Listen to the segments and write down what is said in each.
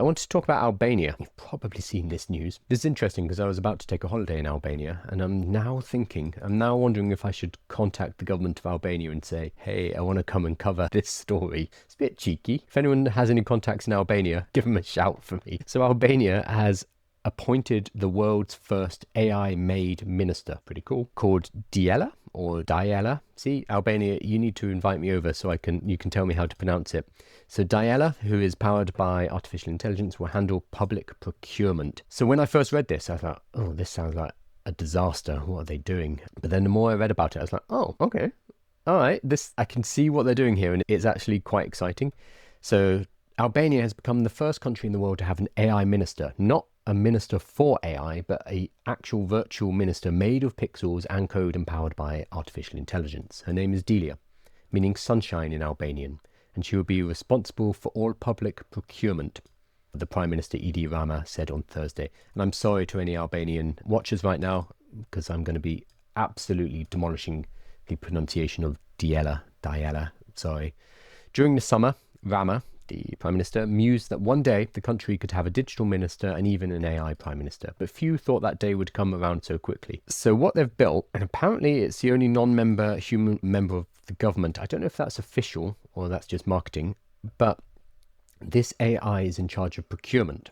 I want to talk about Albania. You've probably seen this news. This is interesting because I was about to take a holiday in Albania, and I'm now wondering if I should contact the government of Albania and say, hey, I want to come and cover this story. It's a bit cheeky. If anyone has any contacts in Albania, give them a shout for me. So Albania has appointed the world's first AI-made minister, pretty cool, called Diella or Diella. See, Albania, you need to invite me over so you can tell me how to pronounce it. So Diella, who is powered by artificial intelligence, will handle public procurement. So when I first read this, I thought, oh, this sounds like a disaster. What are they doing? But then the more I read about it, I was like, oh, okay. All right, I can see what they're doing here, and it's actually quite exciting. So Albania has become the first country in the world to have an AI minister, not a minister for AI, but an actual virtual minister made of pixels and code and powered by artificial intelligence. Her name is Diella, meaning sunshine in Albanian, and she will be responsible for all public procurement, the Prime Minister Edi Rama said on Thursday. And I'm sorry to any Albanian watchers right now, because I'm going to be absolutely demolishing the pronunciation of Diella. Sorry. During the summer, Rama, the Prime Minister, mused that one day the country could have a digital minister and even an AI Prime Minister, but few thought that day would come around so quickly. So what they've built, and apparently it's the only non-member human member of the government, I don't know if that's official or that's just marketing, but this AI is in charge of procurement.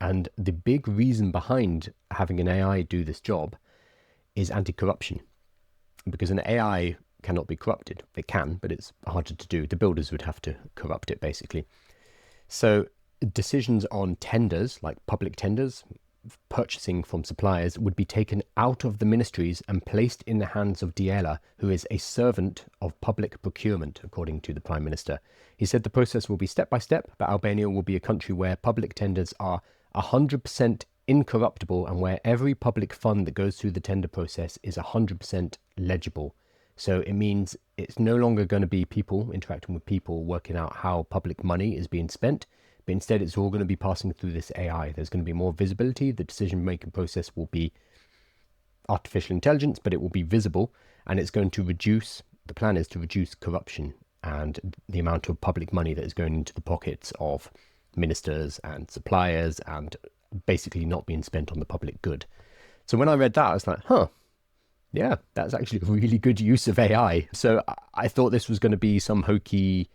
And the big reason behind having an AI do this job is anti-corruption, because an AI cannot be corrupted. They can, but it's harder to do. The builders would have to corrupt it, basically. So decisions on tenders, like public tenders, purchasing from suppliers, would be taken out of the ministries and placed in the hands of Diella, who is a servant of public procurement, according to the Prime Minister. He said the process will be step by step, but Albania will be a country where public tenders are 100% incorruptible and where every public fund that goes through the tender process is 100% legible. So it means it's no longer going to be people interacting with people working out how public money is being spent, but instead it's all going to be passing through this AI. There's going to be more visibility. The decision-making process will be artificial intelligence, but it will be visible, and it's going to the plan is to reduce corruption and the amount of public money that is going into the pockets of ministers and suppliers and basically not being spent on the public good. So when I read that, I was like, yeah, that's actually a really good use of AI. So I thought this was going to be some hokey,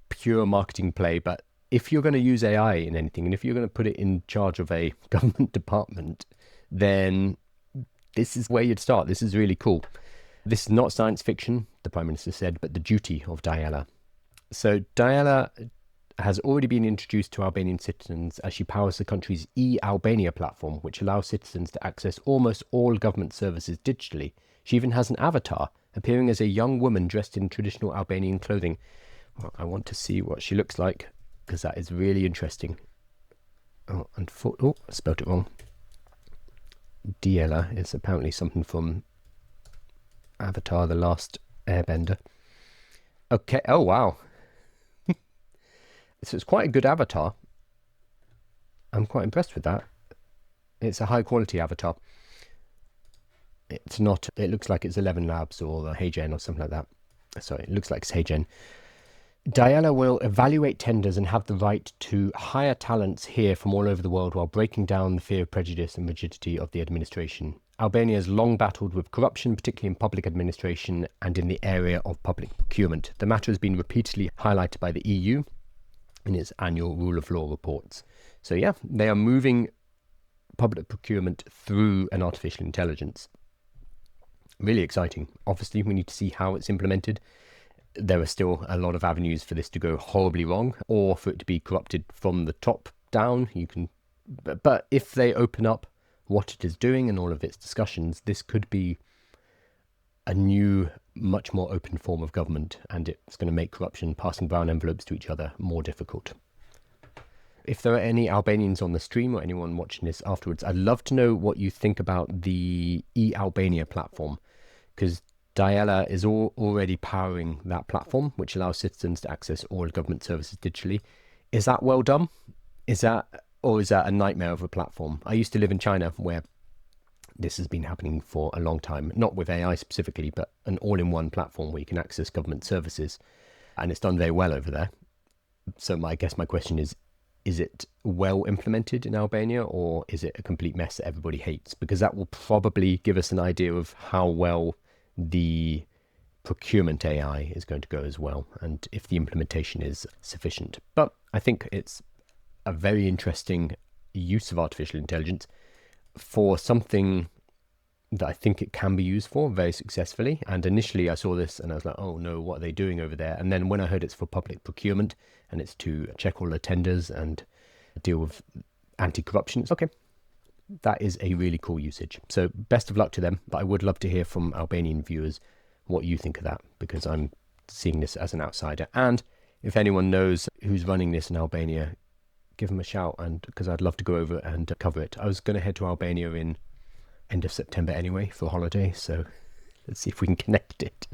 pure marketing play. But if you're going to use AI in anything, and if you're going to put it in charge of a government department, then this is where you'd start. This is really cool. This is not science fiction, the Prime Minister said, but the duty of Diella. So Diella has already been introduced to Albanian citizens as she powers the country's e-Albania platform, which allows citizens to access almost all government services digitally. She even has an avatar, appearing as a young woman dressed in traditional Albanian clothing. Well, I want to see what she looks like, because that is really interesting. I spelled it wrong. Diella is apparently something from Avatar, The Last Airbender. Okay, oh wow. So it's quite a good avatar. I'm quite impressed with that. It's a high quality avatar. It's not, it looks like it's 11 Labs or HeyGen or something like that. Sorry, it looks like it's HeyGen. Diella will evaluate tenders and have the right to hire talents here from all over the world while breaking down the fear of prejudice and rigidity of the administration. Albania has long battled with corruption, particularly in public administration and in the area of public procurement. The matter has been repeatedly highlighted by the EU in its annual rule of law reports. So yeah, they are moving public procurement through an artificial intelligence. Really exciting. Obviously, we need to see how it's implemented. There are still a lot of avenues for this to go horribly wrong or for it to be corrupted from the top down. But if they open up what it is doing and all of its discussions, this could be a new, much more open form of government, and it's going to make corruption, passing brown envelopes to each other, more difficult. If there are any Albanians on the stream or anyone watching this afterwards, I'd love to know what you think about the e-Albania platform, because Diella is already powering that platform, which allows citizens to access all government services digitally. Is that well done? Is that a nightmare of a platform? I used to live in China, where this has been happening for a long time, not with AI specifically, but an all-in-one platform where you can access government services, and it's done very well over there. So I guess my question is is it well implemented in Albania, or is it a complete mess that everybody hates? Because that will probably give us an idea of how well the procurement AI is going to go as well, and if the implementation is sufficient. But I think it's a very interesting use of artificial intelligence for something that I think it can be used for very successfully. And initially I saw this and I was like, oh no, what are they doing over there? And then when I heard it's for public procurement and it's to check all the tenders and deal with anti-corruption, it's okay. That is a really cool usage. So best of luck to them. But I would love to hear from Albanian viewers what you think of that, because I'm seeing this as an outsider. And if anyone knows who's running this in Albania, give them a shout, and because I'd love to go over and cover it. I was going to head to Albania in end of September anyway for a holiday, so let's see if we can connect it.